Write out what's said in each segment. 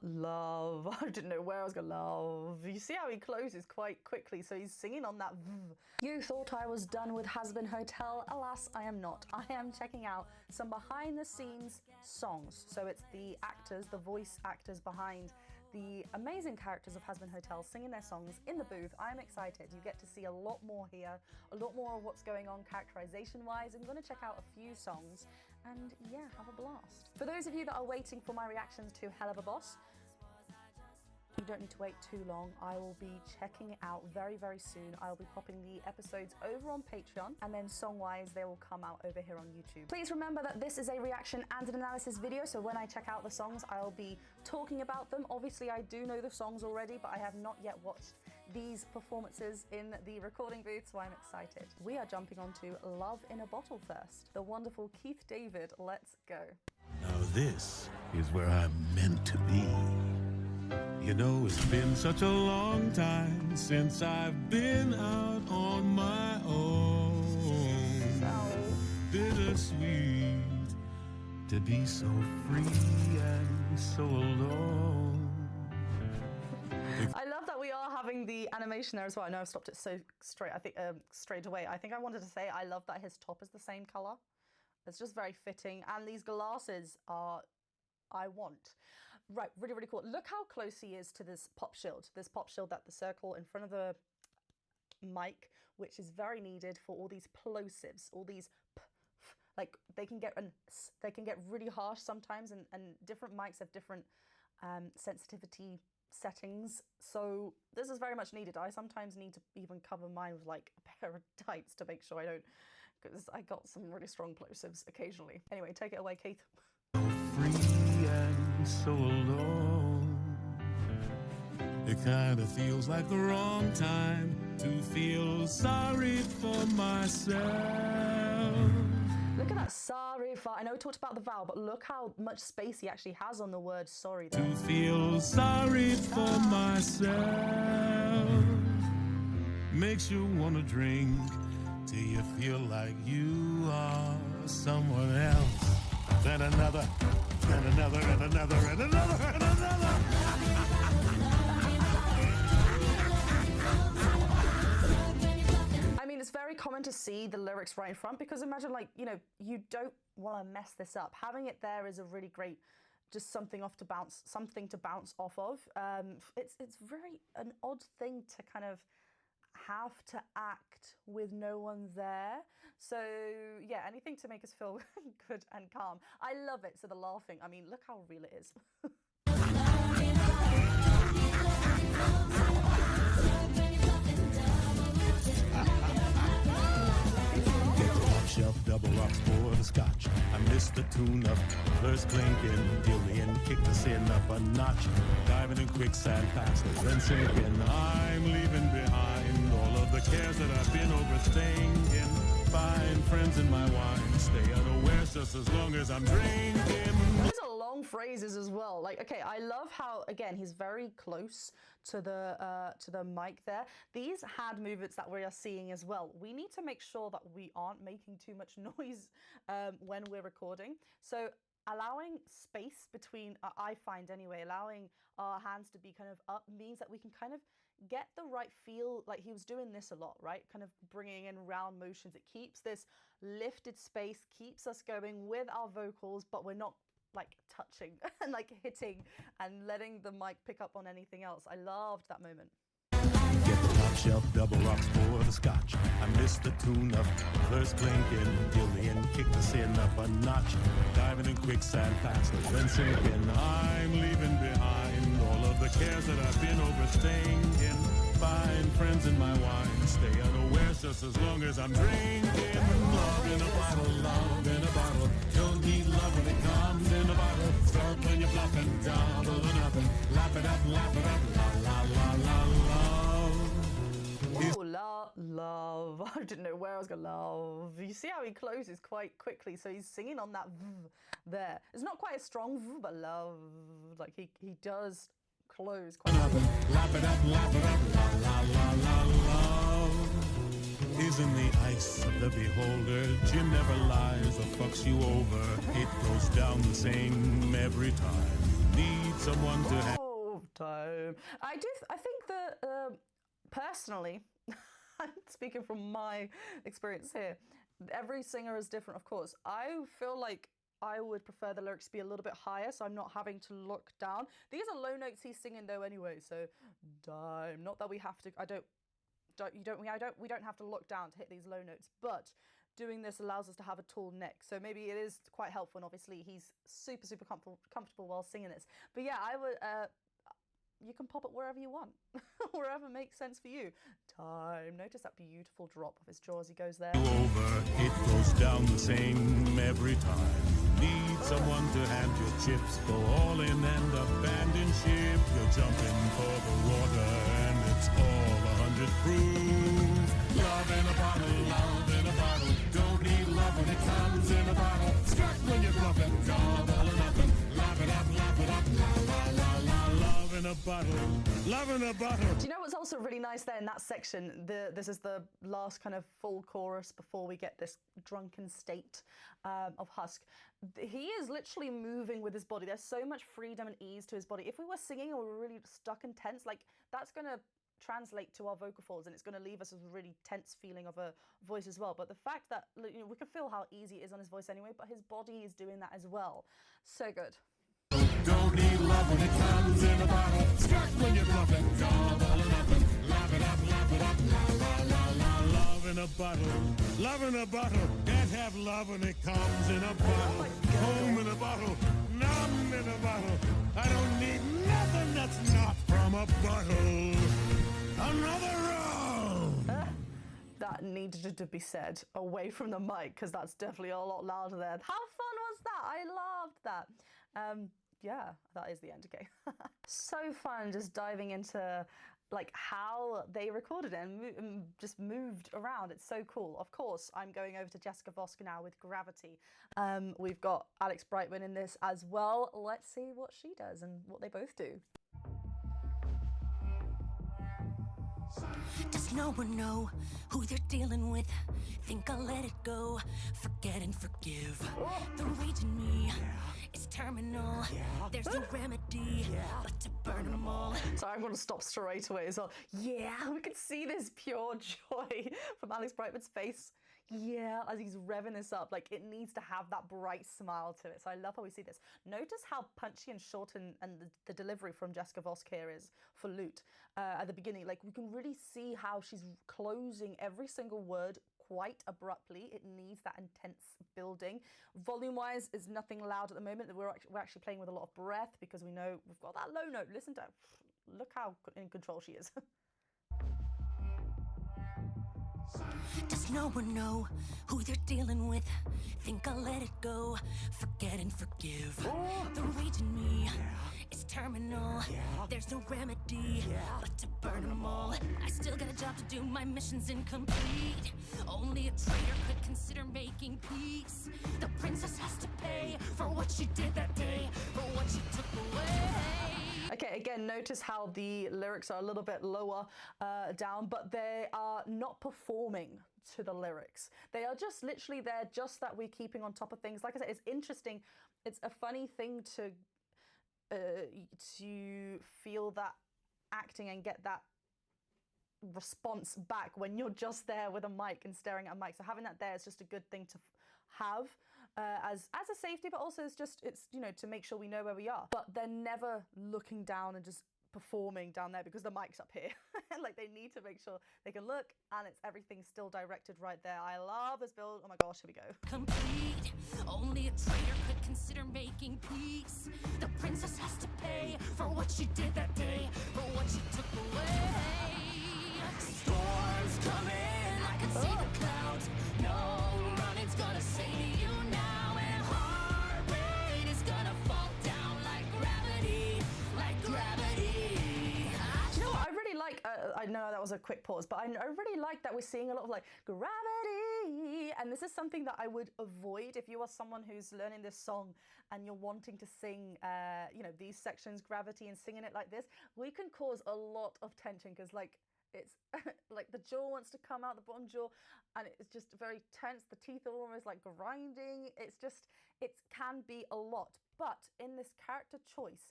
love. I didn't know where I was going. Love. You see how he closes quite quickly, so he's singing on that v. You thought I was done with Hazbin Hotel. Alas, I am not. I am checking out some behind the scenes songs. So it's the actors, the voice actors behind the amazing characters of Hazbin Hotel singing their songs in the booth. I'm excited. You get to see a lot more here, a lot more of what's going on characterization wise. I'm going to check out a few songs and yeah, have a blast. For those of you that are waiting for my reactions to Hell of a Boss, you don't need to wait too long. I will be checking it out very, very soon. I'll be popping the episodes over on Patreon, and then song-wise, they will come out over here on YouTube. Please remember that this is a reaction and an analysis video, so when I check out the songs, I'll be talking about them. Obviously, I do know the songs already, but I have not yet watched these performances in the recording booth, so I'm excited. We are jumping onto Love in a Bottle first. The wonderful Keith David, let's go. Now this is where I'm meant to be. You know, it's been such a long time since I've been out on my own. Bittersweet to be so free and so alone. I love that we are having the animation there as well. I know I've stopped it so straight. I think straight away. I think I wanted to say I love that his top is the same color. It's just very fitting, and these glasses are. I want. Right, really, really cool. Look how close he is to this pop shield. This pop shield, that the circle in front of the mic, which is very needed for all these plosives, all these like they can get really harsh sometimes, and different mics have different sensitivity settings. So this is very much needed. I sometimes need to even cover mine with like a pair of tights to make sure I don't, because I got some really strong plosives occasionally. Anyway, take it away, Keith. Free and so alone. It kind of feels like the wrong time to feel sorry for myself. Look at that, sorry for. I know we talked about the vowel, but look how much space he actually has on the word sorry there. To feel sorry for myself makes you want to drink till you feel like you are someone else. Then another, and another, and another, and another, and another. I mean, it's very common to see the lyrics right in front, because imagine, like, you know, you don't want to mess this up. Having it there is a really great, just something to bounce off of. It's very an odd thing to kind of have to act with no one there. So yeah, anything to make us feel good and calm. I love it. So the laughing, I mean, look how real it is. Shelf double rocks for the scotch. I missed the tune of verse clinking. Dillian kicked the sin up a notch. Diving in quicksand faster than sinking. I'm leaving behind all of the cares that I've been overthinking. Find friends in my wine. Stay unawares just as long as I'm drinking. Those are long phrases as well. Like, okay, I love how, again, he's very close to the mic there. These hand movements that we are seeing as well, we need to make sure that we aren't making too much noise when we're recording. So allowing space between, I find anyway, allowing our hands to be kind of up means that we can kind of get the right feel. Like he was doing this a lot, right? Kind of bringing in round motions. It keeps this lifted space, keeps us going with our vocals, but we're not like touching and like hitting and letting the mic pick up on anything else. I loved that moment. Get the top shelf double rocks for the scotch. I missed the tune of verse clinking. Dillian kicked the sin up a notch. Diving in quicksand faster than sinking. I'm leaving behind all of the cares that I've been overthinking. Find friends in my wine. Stay unawares just as long as I'm drinking. Love in a bottle, love in a bottle. Don't need love when it comes in a bottle. Start when you're bluffing, double or nothing. Lap it up, la la la la. Ooh, love. I didn't know where I was going. Love. You see how he closes quite quickly, so he's singing on that v there. It's not quite a strong v, but love. Like he does close quite quickly. Lap it up, la la la la la. Is in the ice of the beholder. Jim never lies or fucks you over. It goes down the same every time. Need someone to have. Oh, time. I think that personally, I'm speaking from my experience here. Every singer is different, of course. I feel like I would prefer the lyrics to be a little bit higher, so I'm not having to look down. These are low notes he's singing though anyway, so time. Not that we have to. We don't have to look down to hit these low notes, but doing this allows us to have a tall neck. So maybe it is quite helpful, and obviously he's super comfortable while singing this. But yeah, I would. You can pop it wherever you want, wherever makes sense for you. Time. Notice that beautiful drop of his jaw as he goes there. Over, it goes down the same every time. Need someone to hand your chips, go all in and abandon ship. You're jumping for the water and it's all 100 proof. Love in a bottle, love in a bottle. Don't need love when it comes in a bottle. Skirt when you're bluffing, all or nothing. Love it up, la la la la. Love in a bottle, love in a bottle. Do you know what's also really nice there in that section? This is the last kind of full chorus before we get this drunken state of Husk. He is literally moving with his body. There's so much freedom and ease to his body. If we were singing and we were really stuck and tense, like that's going to translate to our vocal folds and it's going to leave us with a really tense feeling of a voice as well. But the fact that, you know, we can feel how easy it is on his voice anyway, but his body is doing that as well. So good. Don't need love when it comes in a bottle. Skirt when you're bluffing, all or nothing. Love it up, la la la la. Love in a bottle, love in a bottle. Can't have love when it comes in a bottle. Home in a bottle, numb in a bottle. I don't need nothing that's not from a bottle. Another round. That needed to be said away from the mic because that's definitely a lot louder there. How fun was that? I loved that. Yeah, that is the end. Okay. So fun just diving into like how they recorded it and just moved around. It's so cool. Of course, I'm going over to Jessica Vosk now with Gravity. We've got Alex Brightman in this as well. Let's see what she does and what they both do. Does no one know who they're dealing with? Think I'll let it go, forget and forgive. The rage in me is terminal. There's no remedy but to burn them all. So I'm going to stop straight away as well. Yeah, we can see this pure joy from Alex Brightman's face. Yeah, as he's revving this up, like it needs to have that bright smile to it. So I love how we see this. Notice how punchy and short and the delivery from Jessica Vosk here is for Lute at the beginning. Like we can really see how she's closing every single word quite abruptly. It needs that intense building. Volume-wise, is nothing loud at the moment. We're actually playing with a lot of breath because we know we've got that low note. Listen to, look how in control she is. Does no one know who they're dealing with? Think I'll let it go, forget and forgive. The rage in me is terminal. There's no remedy but to burn them all. I still got a job to do, my mission's incomplete. Only a traitor could consider making peace. The princess has to pay for what she did that day, for what she took away. Okay, again, notice how the lyrics are a little bit lower down, but they are not performing to the lyrics. They are just literally there, just that we're keeping on top of things. Like I said, it's interesting. It's a funny thing to feel that acting and get that response back when you're just there with a mic and staring at a mic. So having that there is just a good thing to have. As a safety, but also it's you know, to make sure we know where we are. But they're never looking down and just performing down there because the mic's up here. Like they need to make sure they can look and everything's still directed right there. I love this build. Oh my gosh, here we go. Complete. Only a traitor could consider making peace. The princess has to pay for what she did that day, for what she took away. Storms coming, I can see the clouds. No running's gonna save you now, and heart rate is gonna fall down like gravity, like gravity. You know what I really like? I know that was a quick pause, but I really like that we're seeing a lot of like gravity, and this is something that I would avoid if you are someone who's learning this song and you're wanting to sing, you know, these sections, gravity, and singing it like this. We can cause a lot of tension because like it's like the jaw wants to come out, the bottom jaw, and it's just very tense. The teeth are almost like grinding. It's just, it can be a lot. But in this character choice,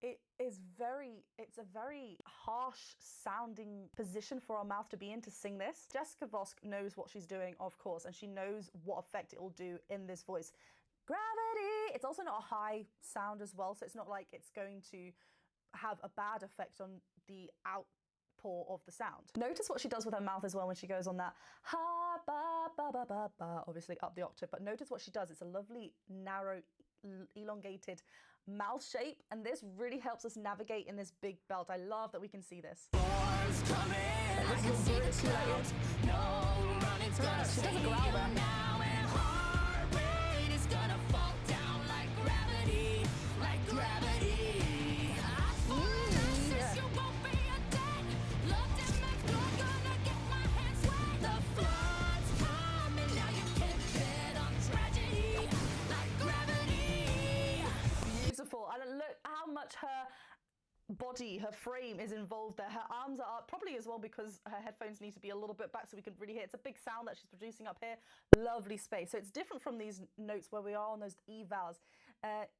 it's a very harsh sounding position for our mouth to be in to sing this. Jessica Vosk knows what she's doing, of course, and she knows what effect it will do in this voice. Gravity! It's also not a high sound as well, so it's not like it's going to have a bad effect on the outpour of the sound. Notice what she does with her mouth as well when she goes on that ha ba ba ba ba ba, obviously up the octave, but notice what she does. It's a lovely narrow elongated mouth shape, and this really helps us navigate in this big belt. I love that we can see this. Storm's coming, I can see the clouds. No running's gonna save you now, and heart rate is gonna fall down like gravity, like gravity. I forecast you won't be a dead. Loved and makes blood gonna get my hands wet. The flood's coming, now you can't bet on tragedy, like gravity. Beautiful. And look how much her body, her frame is involved there. Her arms are up, probably as well because her headphones need to be a little bit back so we can really hear. It's a big sound that she's producing up here. Lovely space. So it's different from these notes where we are on those E vowels. Gravity,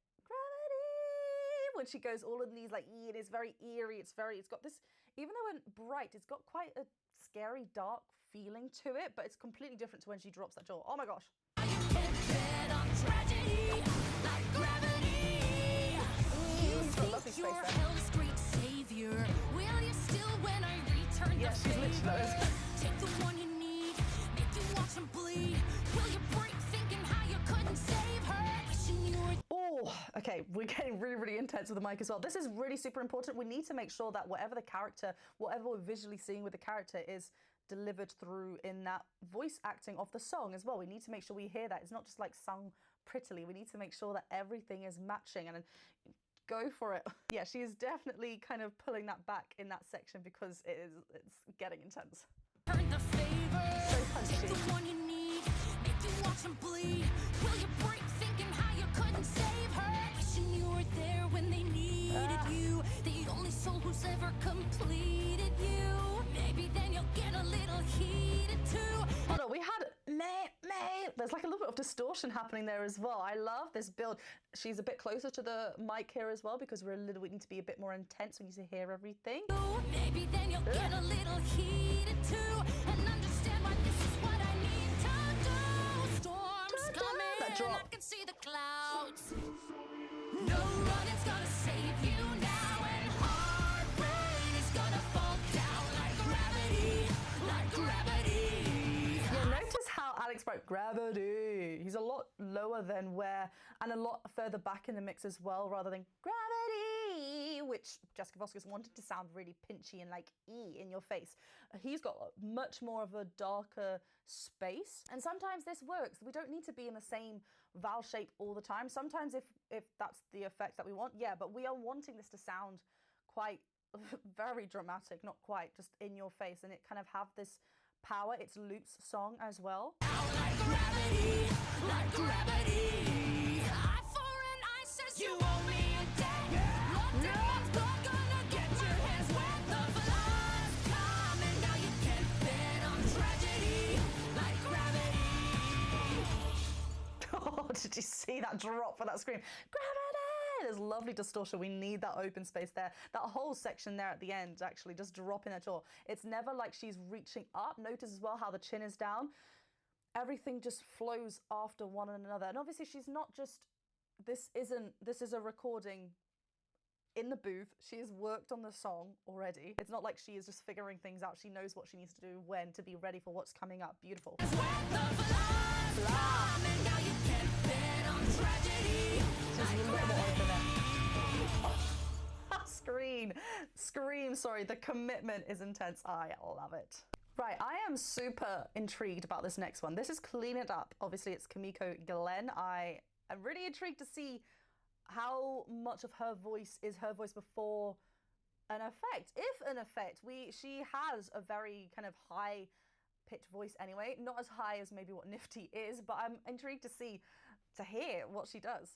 when she goes all of these like E, it is very eerie. It's got this, even though it's bright, it's got quite a scary, dark feeling to it, but it's completely different to when she drops that jaw. Oh my gosh. You can't bet on tragedy, like gravity. You think you're hell's great savior. Will you still when I return the favor? Take the one you need, make you watch him bleed. Will you break thinking how you couldn't save her? Wishing you were. Oh, okay, we're getting really, really intense with the mic as well. This is really super important. We need to make sure that whatever the character, whatever we're visually seeing with the character is delivered through in that voice acting of the song as well. We need to make sure we hear that. It's not just like sung prettily. We need to make sure that everything is matching, and go for it. Yeah, she is definitely kind of pulling that back in that section because it's getting intense. Turn the favor. So punchy. Take the one you need, make you watch him bleed. Will you break thinking how you couldn't save her? Wishing you were there when they needed you. The only soul who's ever completed you. Maybe then you'll get a little heated too. Hold on, we had May. There's like a little bit of distortion happening there as well. I love this build. She's a bit closer to the mic here as well because we need to be a bit more intense. We need to hear everything. Maybe then you'll get a little heated too and understand why this is what I need to do. Storm's coming, that drop. I can see the clouds. No running's gonna save you now, and heart rate is gonna fall down like gravity, like gravity. Yeah, notice how Alex wrote gravity. He's a lot lower than and a lot further back in the mix as well, rather than gravity, which Jessica Voskis wanted to sound really pinchy and like E in your face. He's got much more of a darker space, and sometimes this works. We don't need to be in the same vowel shape all the time. Sometimes if that's the effect that we want, yeah, but we are wanting this to sound quite very dramatic, not quite just in your face, and it kind of have this power. It's Luke's song as well. Like gravity, like gravity. Eye for an eye says you owe me a debt. Locked in one's blood, gonna get your hands wet. The flood's coming, now you can't bet on tragedy, like gravity. Oh, did you see that drop for that scream? Gravity! There's lovely distortion. We need that open space there. That whole section there at the end, actually, just dropping at all. It's never like she's reaching up. Notice as well how the chin is down. Everything just flows after one another. And obviously she's not just, this is a recording in the booth. She has worked on the song already. It's not like she is just figuring things out. She knows what she needs to do when to be ready for what's coming up. Beautiful. Now you can't bet on tragedy. Scream, sorry, the commitment is intense. I love it. Right, I am super intrigued about this next one. This is Clean It Up. Obviously, it's Kimiko Glenn. I am really intrigued to see how much of her voice is her voice before an effect. If an effect, she has a very kind of high pitched voice anyway, not as high as maybe what Nifty is, but I'm intrigued to hear what she does.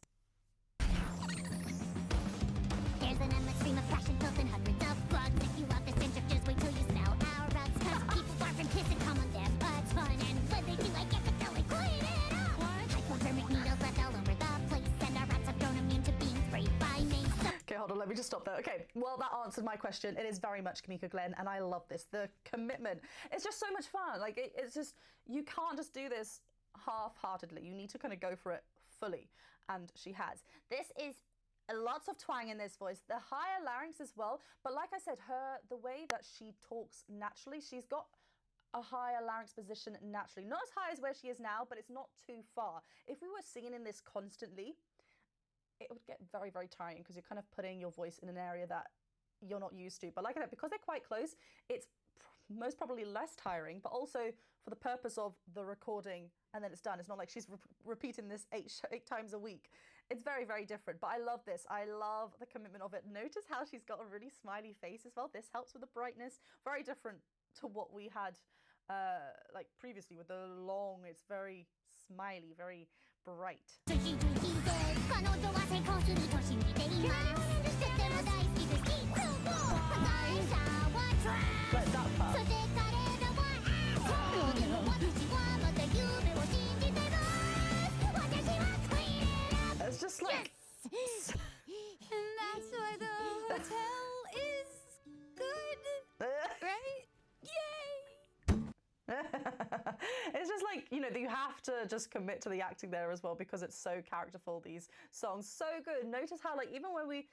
Here's an endless stream of passion filled in hundreds of bugs. If you love this ginger, just wait till you smell our rugs. Cause people far from kissing come on their butts. Fun and when they do, I get to tell it, clean it up. Hypodermic needles left all over the place. And our rats have grown immune to being sprayed by mace. Okay, hold on, let me just stop there. Okay, well, that answered my question. It is very much Kamika Glenn, and I love this. The commitment. It's just so much fun. Like, it's just, you can't just do this half-heartedly. You need to kind of go for it fully, and she has. This is lots of twang in this voice, the higher larynx as well, but like I said, the way that she talks naturally, she's got a higher larynx position naturally. Not as high as where she is now, but it's not too far. If we were singing in this constantly, it would get very, very tiring because you're kind of putting your voice in an area that you're not used to. But like I said, because they're quite close, it's most probably less tiring, but also for the purpose of the recording and then it's done. It's not like she's repeating this eight times a week. It's very, very different, but I love this. I love the commitment of it. Notice how she's got a really smiley face as well. This helps with the brightness. Very different to what we had like previously with the long, it's very smiley, very bright. Like that part. It's just like... Yes! And that's why the hotel is good, right? Yay! It's just like, you know, you have to just commit to the acting there as well because it's so characterful, these songs. So good. Notice how, like, even when we...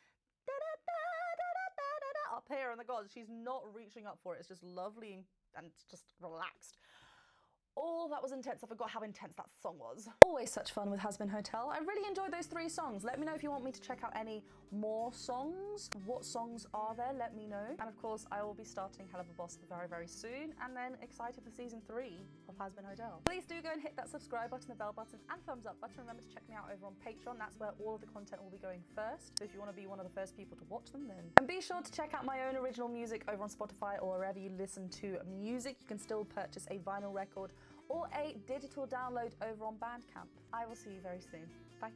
up here in the gods, she's not reaching up for it. It's just lovely and just relaxed. Oh, that was intense. I forgot how intense that song was. Always such fun with Hazbin Hotel. I really enjoyed those 3 songs. Let me know if you want me to check out any more songs. What songs are there? Let me know. And of course, I will be starting Hell of a Boss very, very soon. And then excited for season 3 of Hazbin Hotel. Please do go and hit that subscribe button, the bell button, and thumbs up button. Remember to check me out over on Patreon. That's where all of the content will be going first. So if you want to be one of the first people to watch them, then. And be sure to check out my own original music over on Spotify or wherever you listen to music. You can still purchase a vinyl record or a digital download over on Bandcamp. I will see you very soon. Bye.